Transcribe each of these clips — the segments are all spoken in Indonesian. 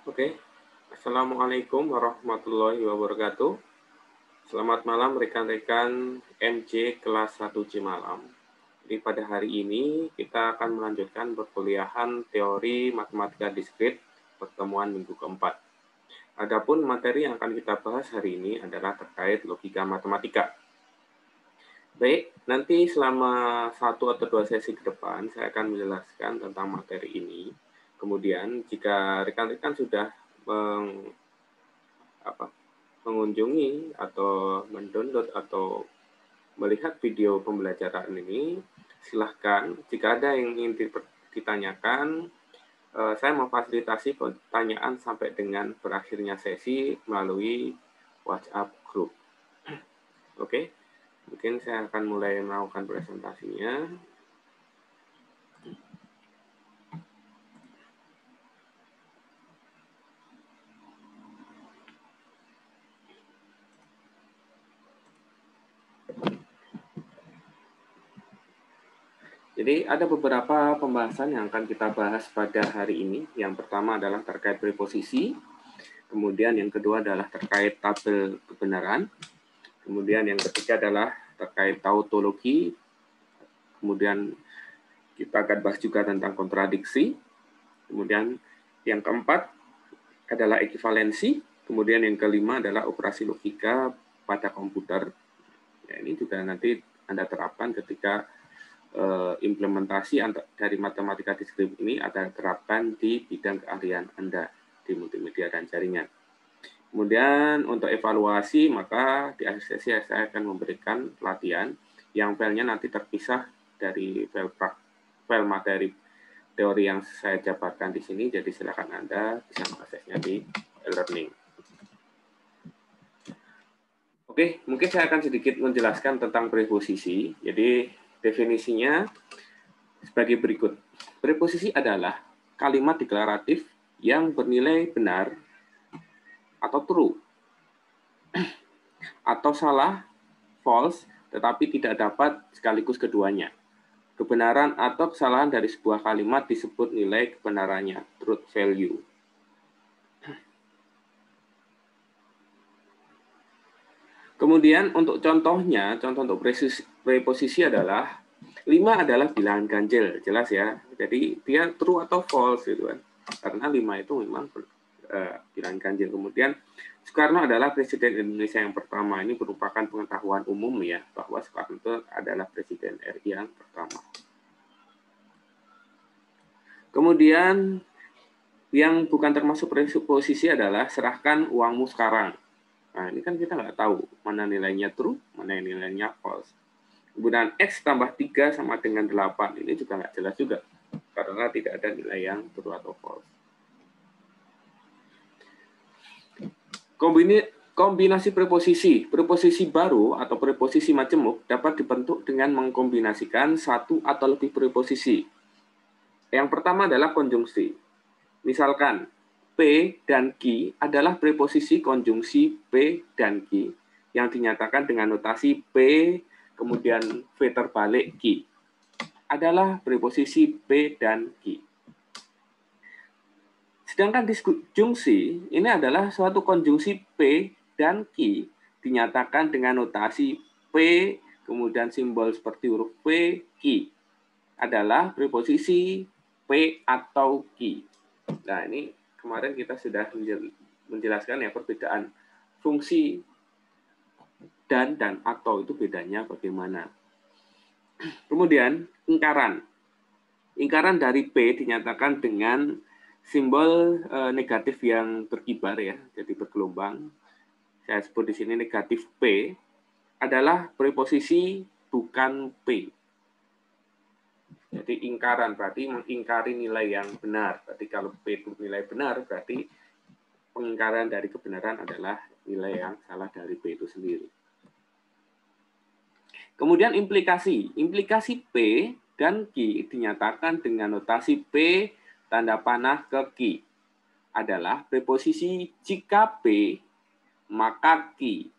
Oke, Assalamualaikum warahmatullahi wabarakatuh. Selamat malam rekan-rekan MC kelas 1C malam. Jadi pada hari ini kita akan melanjutkan perkuliahan teori matematika diskrit pertemuan minggu keempat. Adapun materi yang akan kita bahas hari ini adalah terkait logika matematika. Baik, nanti selama 1 atau 2 sesi ke depan saya akan menjelaskan tentang materi ini. Kemudian jika rekan-rekan sudah mengunjungi atau mendownload atau melihat video pembelajaran ini, silahkan jika ada yang ingin ditanyakan, saya memfasilitasi pertanyaan sampai dengan berakhirnya sesi melalui WhatsApp group. Oke, mungkin saya akan mulai melakukan presentasinya. Jadi ada beberapa pembahasan yang akan kita bahas pada hari ini. Yang pertama adalah terkait preposisi, kemudian yang kedua adalah terkait tabel kebenaran, kemudian yang ketiga adalah terkait tautologi, kemudian kita akan bahas juga tentang kontradiksi, kemudian yang keempat adalah ekivalensi, kemudian yang kelima adalah operasi logika pada komputer. Ya, ini juga nanti Anda terapkan ketika implementasi dari matematika diskrit ini Anda terapkan di bidang keahlian Anda di multimedia dan jaringan. Kemudian untuk evaluasi, maka di akhir sesi saya akan memberikan pelatihan yang filenya nanti terpisah dari file materi teori yang saya jabarkan di sini, jadi silakan Anda bisa mengaksesnya di e-learning. Oke, mungkin saya akan sedikit menjelaskan tentang preposisi. Jadi definisinya sebagai berikut. Preposisi adalah kalimat deklaratif yang bernilai benar atau true, atau salah, false, tetapi tidak dapat sekaligus keduanya. Kebenaran atau kesalahan dari sebuah kalimat disebut nilai kebenarannya, truth value. Kemudian untuk contohnya, contoh untuk preposisi adalah 5 adalah bilangan ganjil, jelas ya. Jadi dia true atau false gitu kan. Karena 5 itu memang bilangan ganjil. Kemudian Soekarno adalah Presiden Indonesia yang pertama. Ini merupakan pengetahuan umum ya, bahwa Soekarno itu adalah Presiden RI yang pertama. Kemudian yang bukan termasuk preposisi adalah serahkan uangmu sekarang. Nah, ini kan kita nggak tahu mana nilainya true, mana nilainya false. Kemudian X tambah 3 sama dengan 8. Ini juga nggak jelas juga, karena tidak ada nilai yang true atau false. Kombinasi preposisi. Preposisi baru atau preposisi majemuk dapat dibentuk dengan mengkombinasikan satu atau lebih preposisi. Yang pertama adalah konjungsi. Misalkan, P dan Q adalah preposisi konjungsi P dan Q yang dinyatakan dengan notasi P kemudian V terbalik Q. Adalah preposisi P dan Q. Sedangkan disjungsi ini adalah suatu konjungsi P dan Q dinyatakan dengan notasi P kemudian simbol seperti huruf V Q. Adalah preposisi P atau Q. Nah, ini kemarin kita sudah menjelaskan ya perbedaan fungsi dan atau itu bedanya bagaimana. Kemudian ingkaran. Ingkaran dari P dinyatakan dengan simbol negatif yang berkibar ya, jadi bergelombang. Saya sebut di sini negatif P adalah preposisi bukan P. Jadi ingkaran berarti mengingkari nilai yang benar. Berarti kalau P itu nilai benar, berarti pengingkaran dari kebenaran adalah nilai yang salah dari P itu sendiri. Kemudian implikasi. Implikasi P dan Q dinyatakan dengan notasi P tanda panah ke Q. Adalah preposisi jika P, maka Q.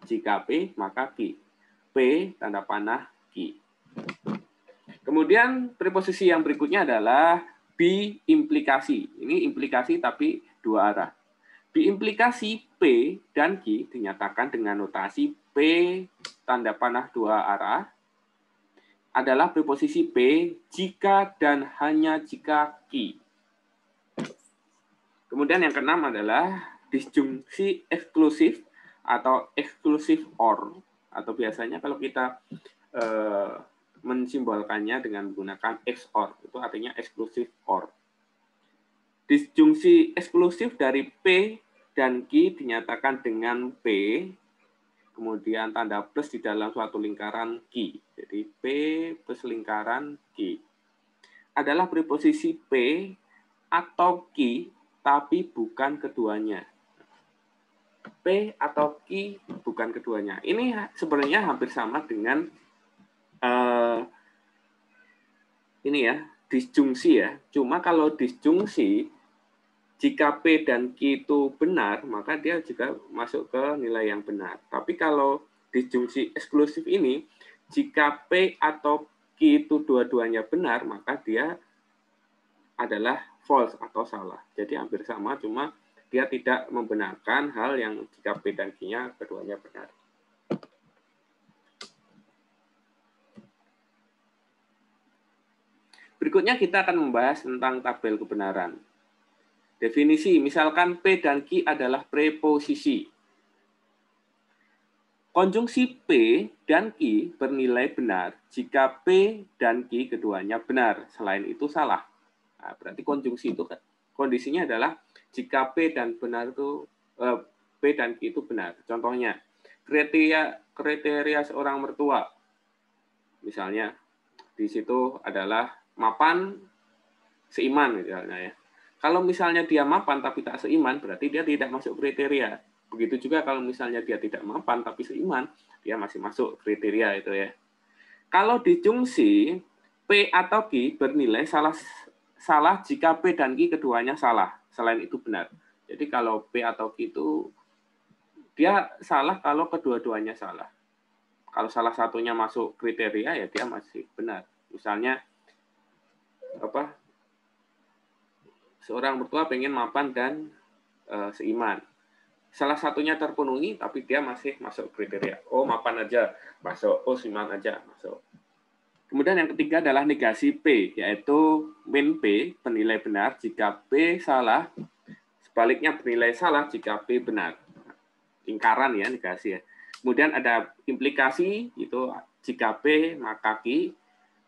Jika P, maka Q. P tanda panah Q. Kemudian preposisi yang berikutnya adalah bi implikasi. Ini implikasi tapi dua arah. Diimplikasi P dan Q dinyatakan dengan notasi P tanda panah dua arah adalah preposisi P jika dan hanya jika Q. Kemudian yang keenam adalah disjungsi eksklusif atau eksklusif OR, atau biasanya kalau kita mensimbolkannya dengan menggunakan XOR, itu artinya eksklusif OR. Disjungsi eksklusif dari P dan Q dinyatakan dengan P, kemudian tanda plus di dalam suatu lingkaran Q. Jadi P plus lingkaran Q adalah preposisi P atau Q, tapi bukan keduanya. P atau Q bukan keduanya. Ini sebenarnya hampir sama dengan ini ya, disjungsi ya. Cuma kalau disjungsi, jika P dan Q itu benar, maka dia juga masuk ke nilai yang benar. Tapi kalau disjungsi eksklusif ini, jika P atau Q itu dua-duanya benar, maka dia adalah false atau salah. Jadi hampir sama, cuma dia tidak membenarkan hal yang jika P dan Q-nya keduanya benar. Berikutnya kita akan membahas tentang tabel kebenaran. Definisi, misalkan P dan Q adalah preposisi. Konjungsi P dan Q bernilai benar jika P dan Q keduanya benar, selain itu salah. Nah, berarti konjungsi itu kondisinya adalah jika P dan P dan Q itu benar. Contohnya, kriteria seorang mertua. Misalnya, di situ adalah mapan seiman misalnya ya. Kalau misalnya dia mapan tapi tak seiman, berarti dia tidak masuk kriteria. Begitu juga kalau misalnya dia tidak mapan tapi seiman, dia masih masuk kriteria itu ya. Kalau dijungsi, P atau Q bernilai salah jika P dan Q keduanya salah, selain itu benar. Jadi kalau P atau Q itu dia salah kalau kedua-duanya salah. Kalau salah satunya masuk kriteria ya dia masih benar. Misalnya seorang mertua pengen mapan dan seiman. Salah satunya terpenuhi, tapi dia masih masuk kriteria. Oh, mapan aja, masuk. Oh, seiman aja, masuk. Kemudian yang ketiga adalah negasi P, yaitu min P, bernilai benar jika P salah, sebaliknya bernilai salah jika P benar. Lingkaran ya, negasi ya. Kemudian ada implikasi, itu jika P maka Q,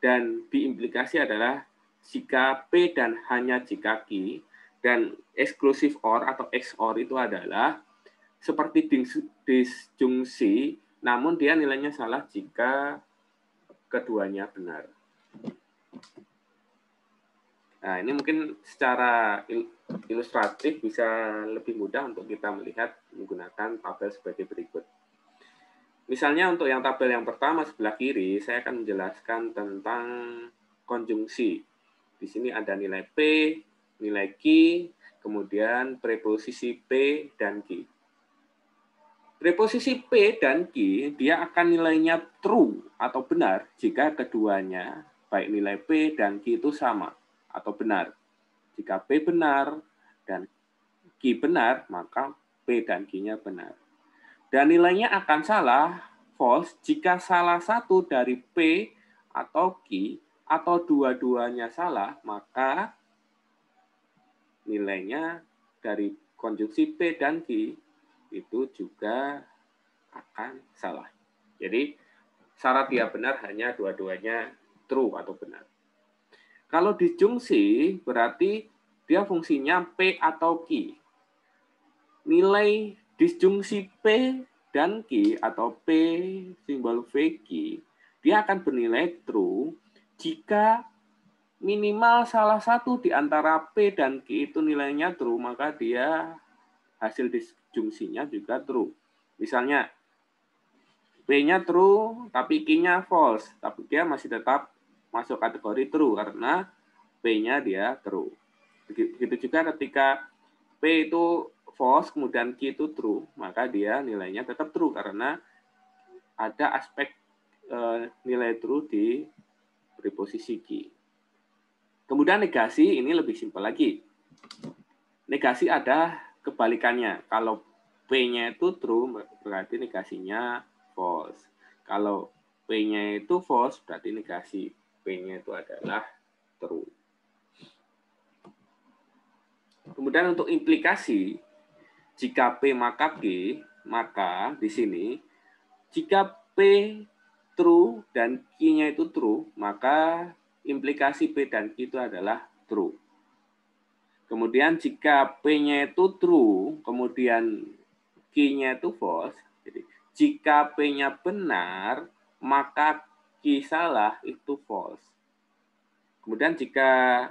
dan biimplikasi adalah jika P dan hanya jika Q, dan eksklusif OR atau XOR itu adalah seperti disjungsi, namun dia nilainya salah jika keduanya benar. Nah, ini mungkin secara ilustratif bisa lebih mudah untuk kita melihat menggunakan tabel sebagai berikut. Misalnya untuk yang tabel yang pertama sebelah kiri, saya akan menjelaskan tentang konjungsi. Di sini ada nilai P, nilai Q, kemudian preposisi P dan Q. Preposisi P dan Q, dia akan nilainya true atau benar jika keduanya, baik nilai P dan Q itu sama atau benar. Jika P benar dan Q benar, maka P dan Q-nya benar. Dan nilainya akan salah, false, jika salah satu dari P atau Q atau dua-duanya salah, maka nilainya dari konjungsi P dan Q itu juga akan salah. Jadi syarat dia benar hanya dua-duanya true atau benar. Kalau disjungsi berarti dia fungsinya P atau Q. Nilai disjungsi P dan Q atau P simbol VQ, dia akan bernilai true jika minimal salah satu di antara P dan Q itu nilainya true, maka dia hasil disjungsinya juga true. Misalnya, P-nya true, tapi Q-nya false. Tapi dia masih tetap masuk kategori true, karena P-nya dia true. Begitu juga ketika P itu false, kemudian Q itu true, maka dia nilainya tetap true, karena ada aspek nilai true di preposisi Q. Kemudian negasi, ini lebih simpel lagi. negasi ada kebalikannya. Kalau P-nya itu true, berarti negasinya false. Kalau P-nya itu false, berarti negasi P-nya itu adalah true. Kemudian untuk implikasi, jika P maka Q, maka di sini, jika P true dan Q-nya itu true, maka implikasi P dan Q itu adalah true. Kemudian jika P-nya itu true, kemudian Q-nya itu false, jadi jika P-nya benar, maka Q salah itu false. Kemudian jika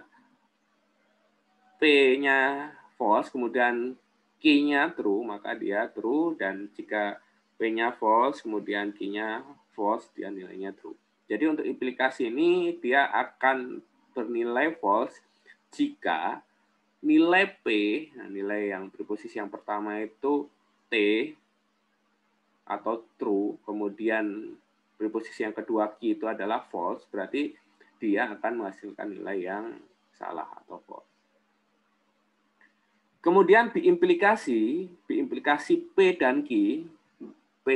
P-nya false, kemudian Q-nya true, maka dia true. Dan jika P-nya false, kemudian Q-nya false, dia nilainya true. Jadi untuk implikasi ini, dia akan bernilai false jika nilai P, nah nilai yang preposisi yang pertama itu T atau true, kemudian preposisi yang kedua Q itu adalah false, berarti dia akan menghasilkan nilai yang salah atau false. Kemudian biimplikasi P dan Q, P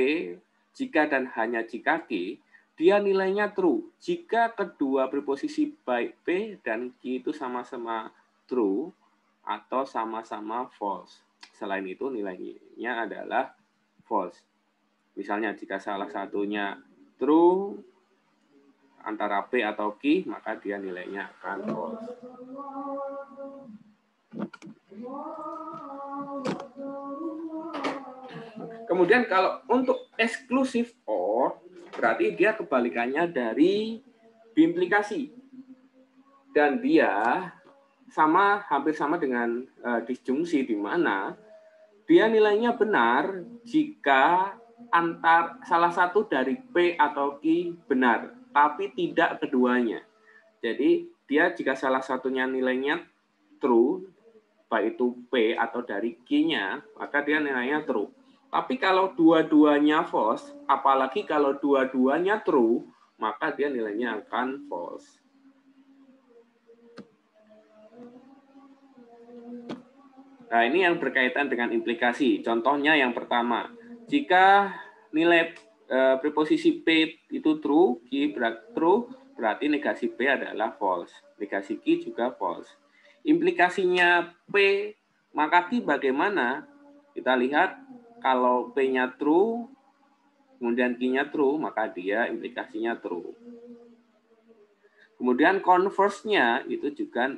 jika dan hanya jika Q, dia nilainya true. Jika kedua preposisi baik P dan Q itu sama-sama true atau sama-sama false. Selain itu nilainya adalah false. Misalnya jika salah satunya true antara P atau Q, maka dia nilainya akan false. Kemudian kalau untuk eksklusif OR, berarti dia kebalikannya dari biimplikasi. Dan dia hampir sama dengan disjungsi, di mana dia nilainya benar jika salah satu dari P atau Q benar, tapi tidak keduanya. Jadi dia jika salah satunya nilainya true, baik itu P atau dari Q-nya, maka dia nilainya true. Tapi kalau dua-duanya false, apalagi kalau dua-duanya true, maka dia nilainya akan false. Nah, ini yang berkaitan dengan implikasi. Contohnya yang pertama, jika nilai preposisi P itu true, Q true, berarti negasi P adalah false. Negasi Q juga false. Implikasinya P maka Q bagaimana? Kita lihat kalau P-nya true, kemudian Q-nya true, maka dia implikasinya true. Kemudian converse-nya itu juga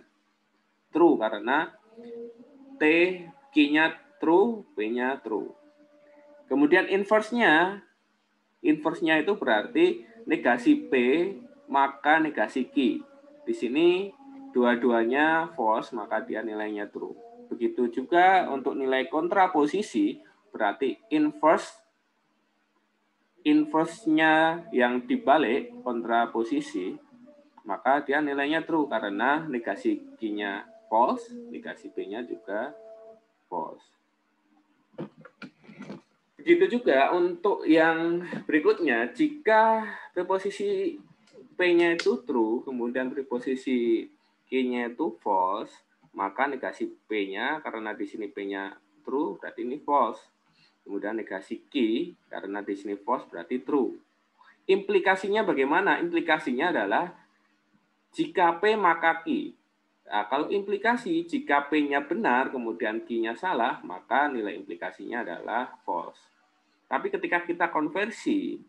true karena T, Q-nya true, P-nya true. Kemudian inverse-nya itu berarti negasi P maka negasi Q. Di sini dua-duanya false, maka dia nilainya true. Begitu juga untuk nilai kontraposisi, berarti inverse-nya yang dibalik kontraposisi, maka dia nilainya true karena negasi Q-nya false, negasi P-nya juga false. Begitu juga untuk yang berikutnya, jika preposisi P-nya itu true, kemudian preposisi Q-nya itu false, maka negasi P-nya, karena di sini P-nya true, berarti ini false. Kemudian negasi Q, karena di sini false, berarti true. Implikasinya bagaimana? Implikasinya adalah jika P maka Q. Nah, kalau implikasi, jika P-nya benar, kemudian Q-nya salah, maka nilai implikasinya adalah false. Tapi ketika kita konversi,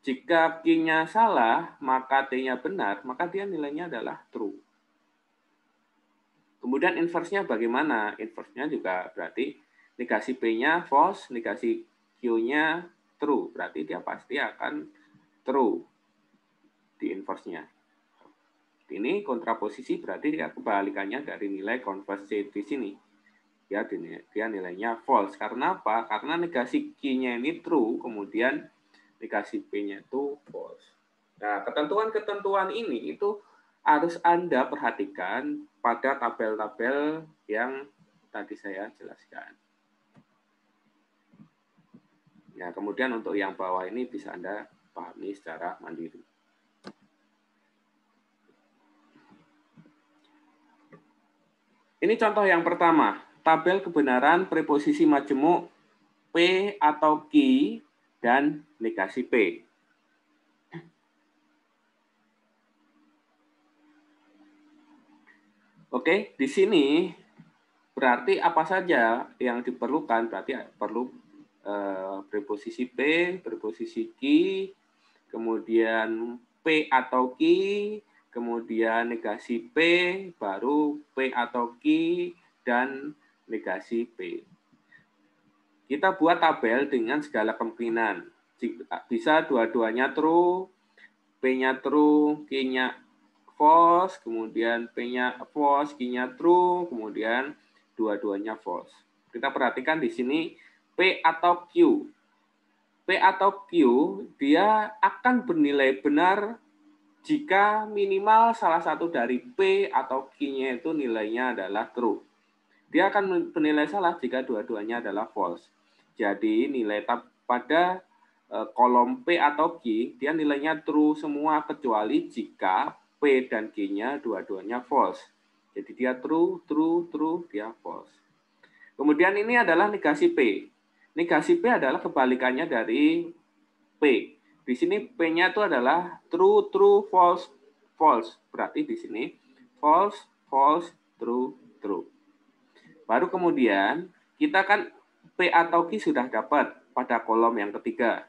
jika Q-nya salah, maka T-nya benar, maka dia nilainya adalah true. Kemudian inverse-nya bagaimana? Inverse-nya juga berarti negasi P-nya false, negasi Q-nya true. Berarti dia pasti akan true di inverse-nya. Ini kontraposisi berarti dia kebalikannya dari nilai konversi di sini. Dia nilainya false. Karena apa? Karena negasi Q-nya ini true, kemudian negasi P-nya itu false. Nah, ketentuan-ketentuan ini itu harus Anda perhatikan pada tabel-tabel yang tadi saya jelaskan. Ya, kemudian untuk yang bawah ini bisa Anda pahami secara mandiri. Ini contoh yang pertama. tabel kebenaran preposisi majemuk P atau Q dan negasi P. Oke, di sini berarti apa saja yang diperlukan? Berarti perlu preposisi P, preposisi Q, kemudian P atau Q, kemudian negasi P, baru P atau Q, dan negasi P. Kita buat tabel dengan segala kemungkinan. Bisa dua-duanya true, P-nya true, Q-nya false, kemudian P-nya false, Q-nya true, kemudian dua-duanya false. Kita perhatikan di sini P atau Q. P atau Q, dia akan bernilai benar jika minimal salah satu dari P atau Q-nya itu nilainya adalah true. Dia akan bernilai salah jika dua-duanya adalah false. Jadi nilai pada kolom P atau Q, dia nilainya true semua kecuali jika P dan Q-nya dua-duanya false. Jadi dia true, true, true, dia false. Kemudian ini adalah negasi P. Negasi P adalah kebalikannya dari P. Di sini P-nya itu adalah true, true, false, false. Berarti di sini false, false, true, true. Baru kemudian kita kan P atau Q sudah dapat pada kolom yang ketiga.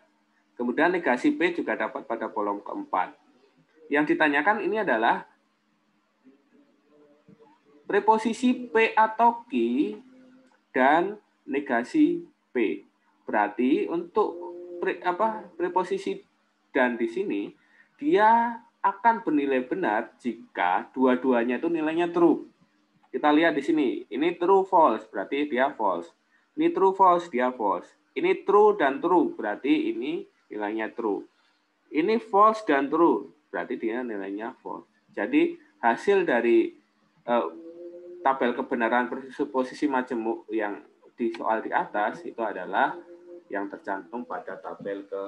Kemudian negasi P juga dapat pada kolom keempat. Yang ditanyakan ini adalah preposisi P atau Q dan negasi P. Berarti untuk preposisi dan di sini dia akan bernilai benar jika dua-duanya itu nilainya true. Kita lihat di sini, ini true false berarti dia false. Ini true false dia false. Ini true dan true berarti ini nilainya true. Ini false dan true berarti dia nilainya false. Jadi hasil dari tabel kebenaran preposisi majemuk yang di soal di atas itu adalah yang tercantum pada tabel ke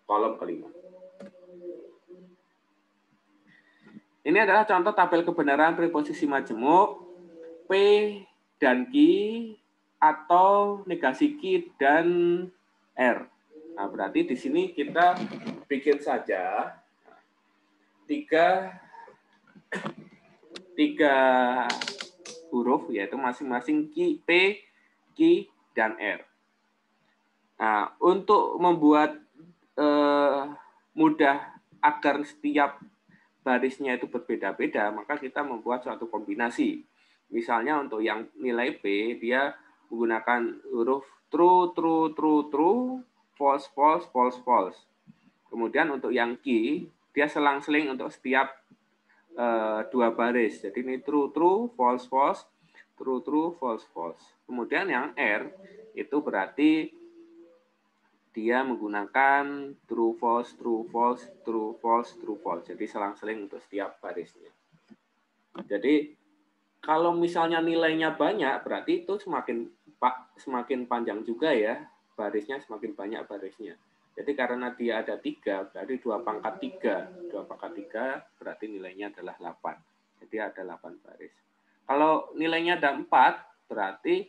kolom kelima. Ini adalah contoh tabel kebenaran preposisi majemuk P dan Q atau negasi Q dan R. Nah, berarti di sini kita bikin saja tiga huruf, yaitu masing-masing P, Q, dan R. Nah, untuk membuat mudah agar setiap barisnya itu berbeda-beda, maka kita membuat suatu kombinasi. Misalnya untuk yang nilai P, dia menggunakan huruf true, true, true, true, false, false, false, false. Kemudian untuk yang Q, dia selang-seling untuk setiap dua baris. Jadi ini true, true, false, false, true, true, false, false. Kemudian yang R, itu berarti dia menggunakan true, false, true, false, true, false, true, false. Jadi selang-seling untuk setiap barisnya. Jadi kalau misalnya nilainya banyak, berarti itu semakin panjang juga ya barisnya, semakin banyak barisnya. Jadi karena dia ada 3, berarti 2 pangkat 3. 2 pangkat 3 berarti nilainya adalah 8. Jadi ada 8 baris. Kalau nilainya ada 4, berarti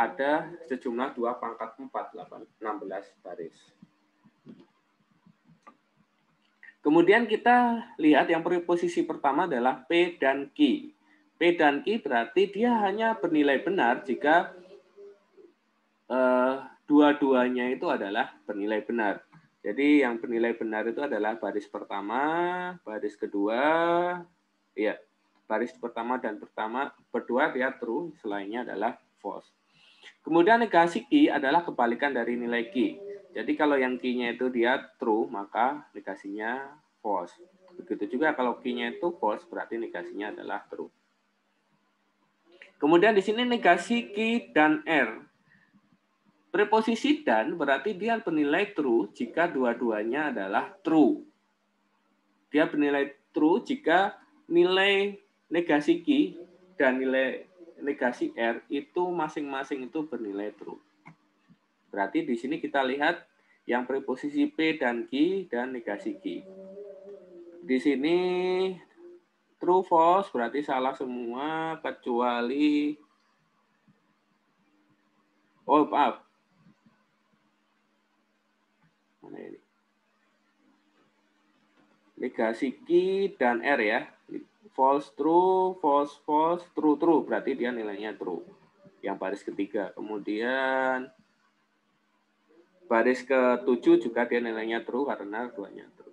ada sejumlah 2 pangkat 4, 16 baris. Kemudian kita lihat yang preposisi pertama adalah P dan Q. P dan Q berarti dia hanya bernilai benar jika dua-duanya itu adalah bernilai benar. Jadi yang bernilai benar itu adalah baris pertama, baris kedua, ya, baris pertama dan berdua dia true, selainnya adalah false. Kemudian negasi Q adalah kebalikan dari nilai Q. Jadi kalau yang Q-nya itu dia true, maka negasinya false. Begitu juga kalau Q-nya itu false, berarti negasinya adalah true. Kemudian di sini negasi Q dan R. Preposisi dan berarti dia bernilai true jika dua-duanya adalah true. Dia bernilai true jika nilai negasi Q dan nilai negasi R itu masing-masing itu bernilai true. Berarti di sini kita lihat yang preposisi P dan Q dan negasi Q. Di sini true false berarti salah semua kecuali Oh, maaf. Mana ini? Negasi key dan R ya. False, true, false, false, true, true. Berarti dia nilainya true. Yang baris ketiga. Kemudian baris ke-7 juga dia nilainya true karena duanya true.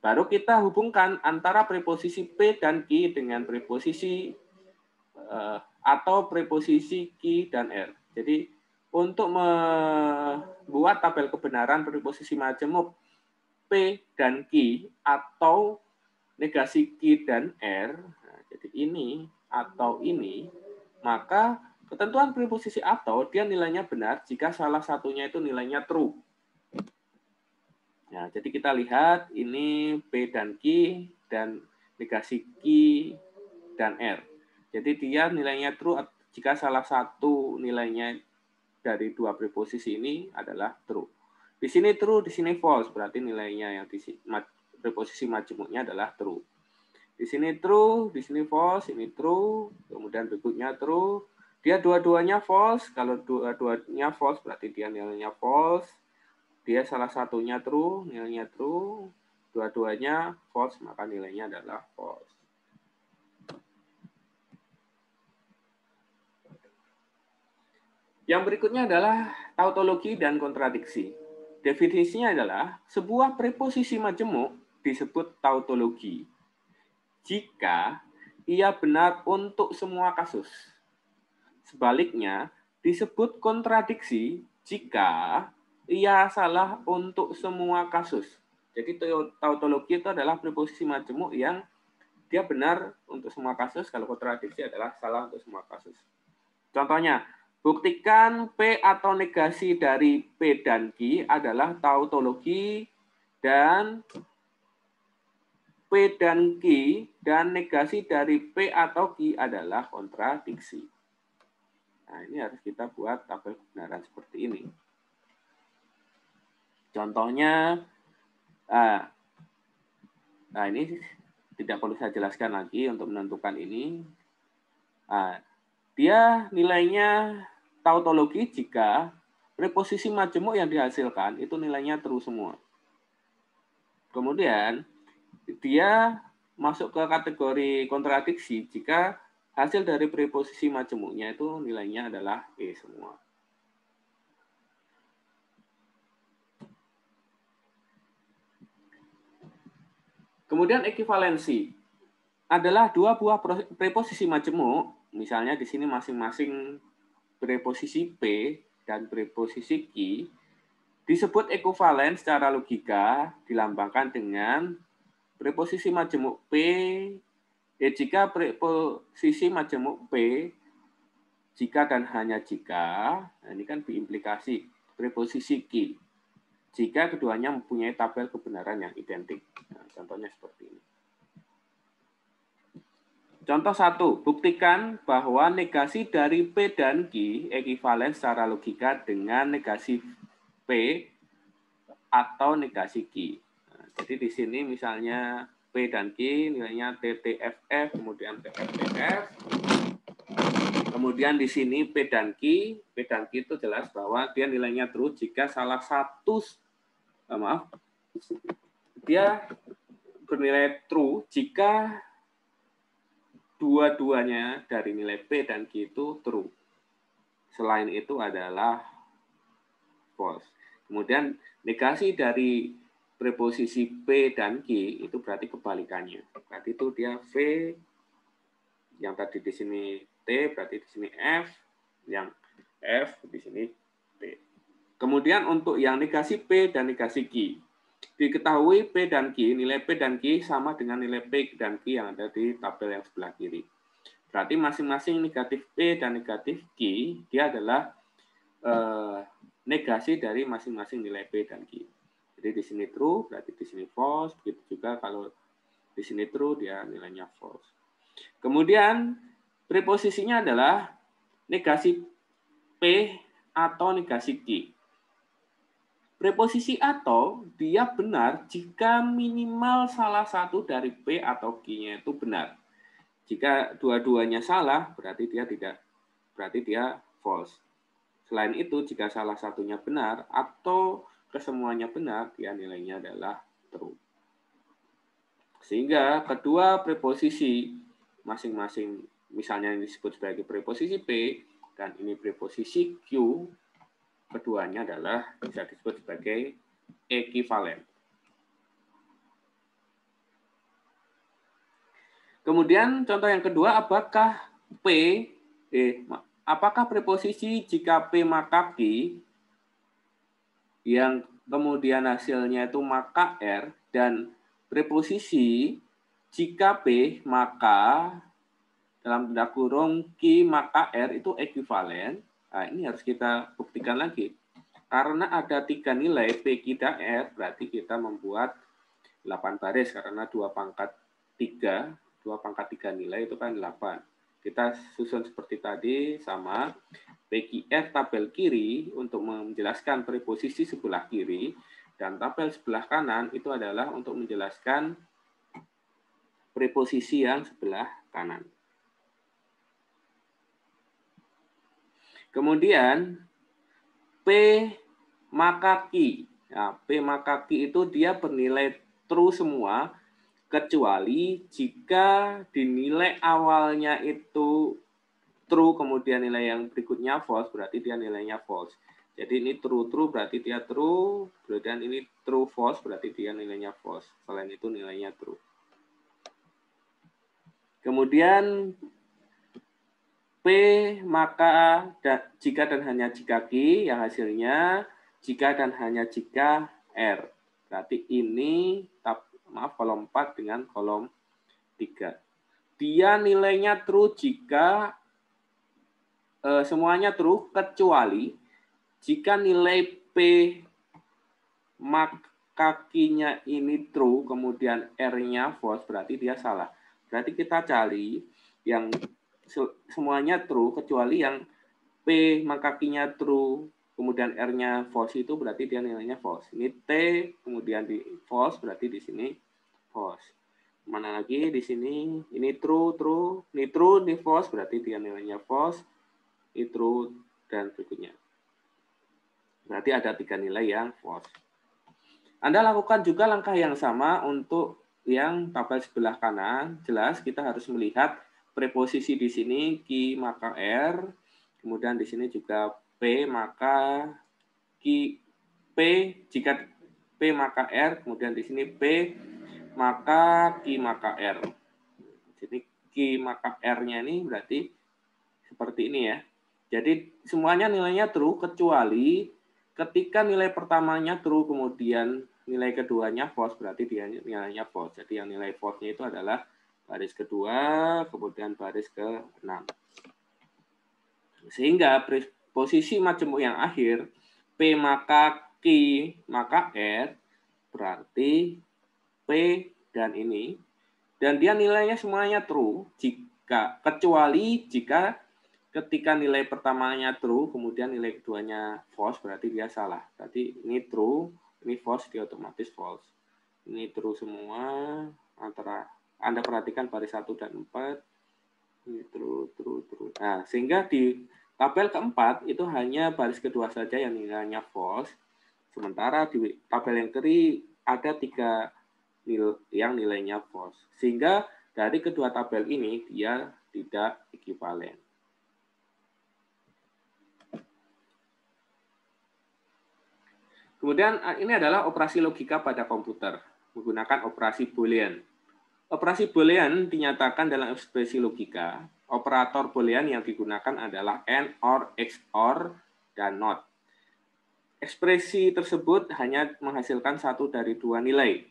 Baru kita hubungkan antara preposisi P dan Q dengan preposisi atau preposisi Q dan R. Jadi untuk membuat tabel kebenaran preposisi majemuk P dan Q atau negasi Q dan R, nah, jadi ini atau ini, maka ketentuan preposisi atau dia nilainya benar jika salah satunya itu nilainya true. Nah, jadi kita lihat ini P dan Q dan negasi Q dan R. Jadi dia nilainya true jika salah satu nilainya dari dua preposisi ini adalah true. Di sini true, di sini false, berarti nilainya yang di preposisi majemuknya adalah true. Di sini true, di sini false, ini true, kemudian berikutnya true. Dia dua-duanya false, kalau dua-duanya false berarti dia nilainya false. Dia salah satunya true, nilainya true. Dua-duanya false, maka nilainya adalah false. Yang berikutnya adalah tautologi dan kontradiksi. Definisinya adalah sebuah preposisi majemuk disebut tautologi jika ia benar untuk semua kasus. Sebaliknya, disebut kontradiksi jika ia salah untuk semua kasus. Jadi tautologi itu adalah preposisi majemuk yang dia benar untuk semua kasus, kalau kontradiksi adalah salah untuk semua kasus. Contohnya, buktikan P atau negasi dari P dan Q adalah tautologi dan P dan Q dan negasi dari P atau Q adalah kontradiksi. Nah, ini harus kita buat tabel kebenaran seperti ini. Contohnya, nah ini tidak perlu saya jelaskan lagi untuk menentukan ini. Nah, dia nilainya tautologi jika preposisi majemuk yang dihasilkan itu nilainya true semua. Kemudian dia masuk ke kategori kontradiksi jika hasil dari preposisi majemuknya itu nilainya adalah E semua. Kemudian ekivalensi adalah dua buah preposisi majemuk, misalnya di sini masing-masing preposisi P dan preposisi Q, disebut ekivalen secara logika dilambangkan dengan preposisi majemuk P, jika preposisi majemuk P, jika dan hanya jika, nah ini kan diimplikasi preposisi Q, jika keduanya mempunyai tabel kebenaran yang identik. Nah, contohnya seperti ini. Contoh 1, buktikan bahwa negasi dari P dan Q ekivalen secara logika dengan negasi P atau negasi Q. Nah, jadi di sini misalnya P dan Q nilainya TTFF, kemudian TFTF. Kemudian di sini P dan Q itu jelas bahwa dia nilainya true jika salah satu, dia bernilai true jika dua-duanya dari nilai P dan Q itu true. Selain itu adalah false. Kemudian negasi dari preposisi P dan Q itu berarti kebalikannya. Berarti itu dia V, yang tadi di sini T, berarti di sini F, yang F di sini T. Kemudian untuk yang negasi P dan negasi Q, diketahui P dan Q, nilai P dan Q sama dengan nilai P dan Q yang ada di tabel yang sebelah kiri. Berarti masing-masing negatif P dan negatif Q, dia adalah negasi dari masing-masing nilai P dan Q. Jadi di sini true, berarti di sini false. Begitu juga kalau di sini true, dia nilainya false. Kemudian preposisinya adalah negasi P atau negasi Q. Preposisi atau dia benar jika minimal salah satu dari P atau Q-nya itu benar. Jika dua-duanya salah, berarti dia false. Selain itu, jika salah satunya benar atau kesemuanya benar, dia nilainya adalah true. Sehingga kedua preposisi masing-masing, misalnya ini disebut sebagai preposisi P, dan ini preposisi Q, keduanya adalah bisa disebut sebagai ekivalen. Kemudian contoh yang kedua, apakah preposisi jika P maka Q yang kemudian hasilnya itu maka R, dan preposisi jika P maka dalam tanda kurung Q maka R itu ekivalen. Nah, ini harus kita buktikan lagi. Karena ada 3 nilai P, Q, dan R, berarti kita membuat 8 baris, karena 2 pangkat 3 nilai itu kan 8. Kita susun seperti tadi, sama PQR tabel kiri untuk menjelaskan preposisi sebelah kiri, dan tabel sebelah kanan itu adalah untuk menjelaskan preposisi yang sebelah kanan. Kemudian P maka Q. Nah, P maka Q itu dia bernilai true semua, kecuali jika dinilai awalnya itu true, kemudian nilai yang berikutnya false, berarti dia nilainya false. Jadi ini true berarti dia true, kemudian ini true false berarti dia nilainya false. Selain itu nilainya true. Kemudian P maka jika dan hanya jika Q, yang hasilnya jika dan hanya jika R. Berarti ini kolom 4 dengan kolom 3. Dia nilainya true jika semuanya true, kecuali jika nilai P maka Q-nya ini true, kemudian R-nya false, berarti dia salah. Berarti kita cari yang semuanya true, kecuali yang P maka Q-nya true, kemudian R-nya false, itu berarti dia nilainya false. Ini T, kemudian di false, berarti di sini false. Mana lagi di sini? Ini true, ini true, ini false, berarti dia nilainya false. Ini true, dan berikutnya. Berarti ada 3 nilai yang false. Anda lakukan juga langkah yang sama untuk yang tabel sebelah kanan. Jelas kita harus melihat preposisi di sini Q maka R, kemudian di sini juga P maka Q, P jika P maka R, kemudian di sini P maka Q maka R. Jadi Q maka R-nya ini berarti seperti ini ya. Jadi semuanya nilainya true, kecuali ketika nilai pertamanya true, kemudian nilai keduanya false, berarti dia nilainya false. Jadi yang nilai false-nya itu adalah baris kedua, kemudian baris ke-6. Sehingga posisi majemuk yang akhir, P maka Q maka R, berarti P dan ini, dan dia nilainya semuanya true, kecuali jika ketika nilai pertamanya true, kemudian nilai keduanya false, berarti dia salah. Berarti ini true, ini false, dia otomatis false. Ini true semua, antara Anda perhatikan baris 1 dan 4, ini true. Nah, sehingga di tabel keempat itu hanya baris kedua saja yang nilainya false, sementara di tabel yang kiri ada 3 yang nilainya false. Sehingga dari kedua tabel ini dia tidak ekivalen. Kemudian ini adalah operasi logika pada komputer menggunakan operasi Boolean. Operasi Boolean dinyatakan dalam ekspresi logika. Operator Boolean yang digunakan adalah AND, OR, XOR, dan NOT. Ekspresi tersebut hanya menghasilkan satu dari 2 nilai,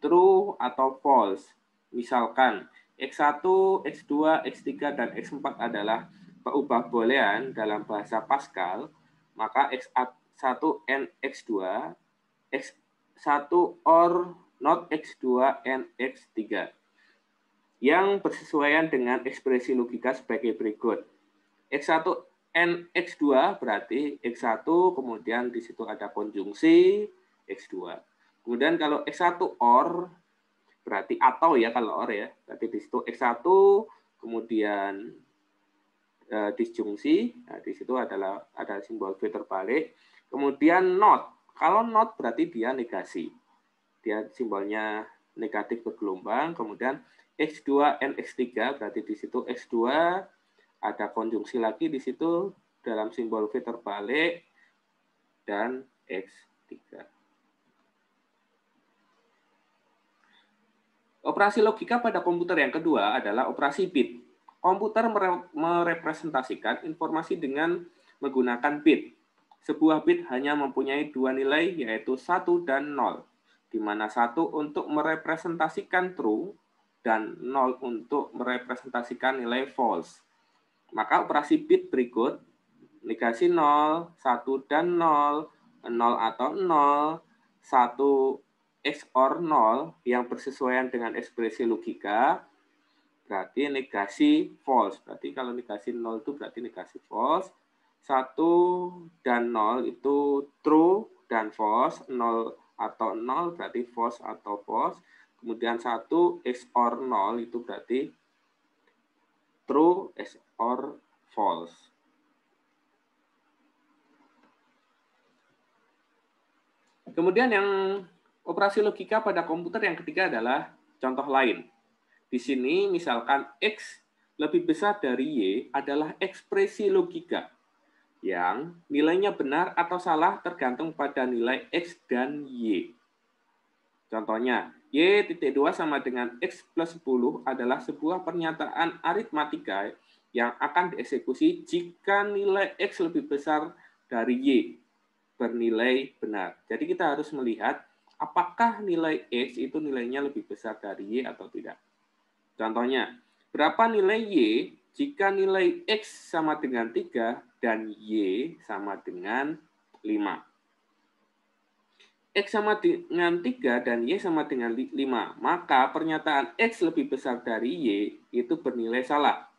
true atau false. Misalkan X1, X2, X3, dan X4 adalah peubah Boolean dalam bahasa Pascal, maka X1 and X2, X1 or not X2 and X3, yang bersesuaian dengan ekspresi logika sebagai berikut. X1 and X2 berarti X1, kemudian di situ ada konjungsi X2. Kemudian kalau X1 OR berarti atau ya, kalau OR ya, berarti di situ X1, kemudian disjungsi. Nah, di situ ada simbol V terbalik. Kemudian not. Kalau not berarti dia negasi. Dia simbolnya negatif bergelombang. Kemudian X2 and X3 berarti di situ X2 ada konjungsi lagi di situ dalam simbol V terbalik dan X3. Operasi logika pada komputer yang kedua adalah operasi bit. Komputer merepresentasikan informasi dengan menggunakan bit. Sebuah bit hanya mempunyai dua nilai, yaitu 1 dan 0, di mana 1 untuk merepresentasikan true dan 0 untuk merepresentasikan nilai false. Maka operasi bit berikut, negasi 0, 1 dan 0, 0 atau 0, 1 XOR 0 yang bersesuaian dengan ekspresi logika, berarti negasi false. Berarti kalau negasi 0 itu berarti negasi false. 1 dan 0 itu true dan false. 0 atau 0 berarti false atau false. Kemudian 1 XOR 0 itu berarti true XOR false. Kemudian yang operasi logika pada komputer yang ketiga adalah contoh lain. Di sini misalkan X lebih besar dari Y adalah ekspresi logika yang nilainya benar atau salah tergantung pada nilai X dan Y. Contohnya, Y.2 sama dengan X plus 10 adalah sebuah pernyataan aritmatika yang akan dieksekusi jika nilai X lebih besar dari Y bernilai benar. Jadi kita harus melihat apakah nilai X itu nilainya lebih besar dari Y atau tidak. Contohnya, berapa nilai Y jika nilai X sama dengan 3 dan Y sama dengan 5. X sama dengan 3 dan Y sama dengan 5. Maka pernyataan X lebih besar dari Y itu bernilai salah.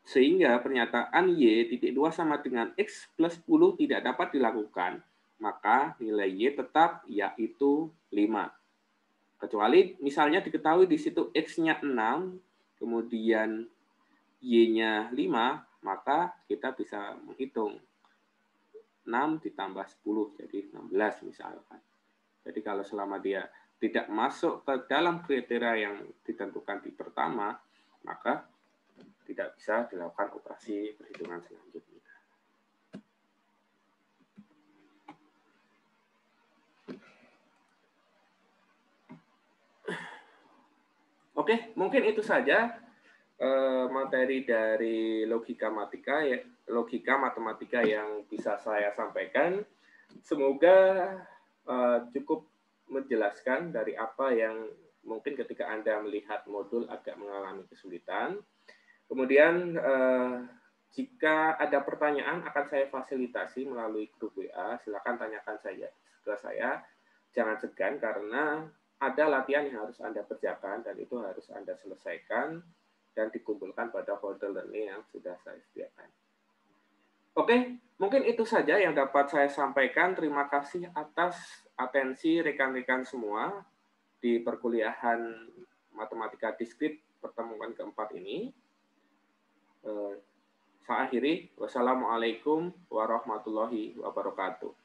Sehingga pernyataan Y.2 sama dengan X plus 10 tidak dapat dilakukan. Maka nilai Y tetap yaitu 5. Kecuali misalnya diketahui di situ X-nya 6, kemudian Y-nya 5, maka kita bisa menghitung 6 ditambah 10, jadi 16 misalkan. Jadi kalau selama dia tidak masuk ke dalam kriteria yang ditentukan di pertama, maka tidak bisa dilakukan operasi perhitungan selanjutnya. Oke, mungkin itu saja materi dari logika matematika yang bisa saya sampaikan. Semoga cukup menjelaskan dari apa yang mungkin ketika Anda melihat modul agak mengalami kesulitan. Kemudian jika ada pertanyaan akan saya fasilitasi melalui grup WA. Silakan tanyakan saja ke saya. Jangan segan karena ada latihan yang harus Anda kerjakan dan itu harus Anda selesaikan dan dikumpulkan pada folder learning yang sudah saya sediakan. Oke, mungkin itu saja yang dapat saya sampaikan. Terima kasih atas atensi rekan-rekan semua di perkuliahan Matematika Diskrit pertemuan keempat ini. Saya akhiri. Wassalamualaikum warahmatullahi wabarakatuh.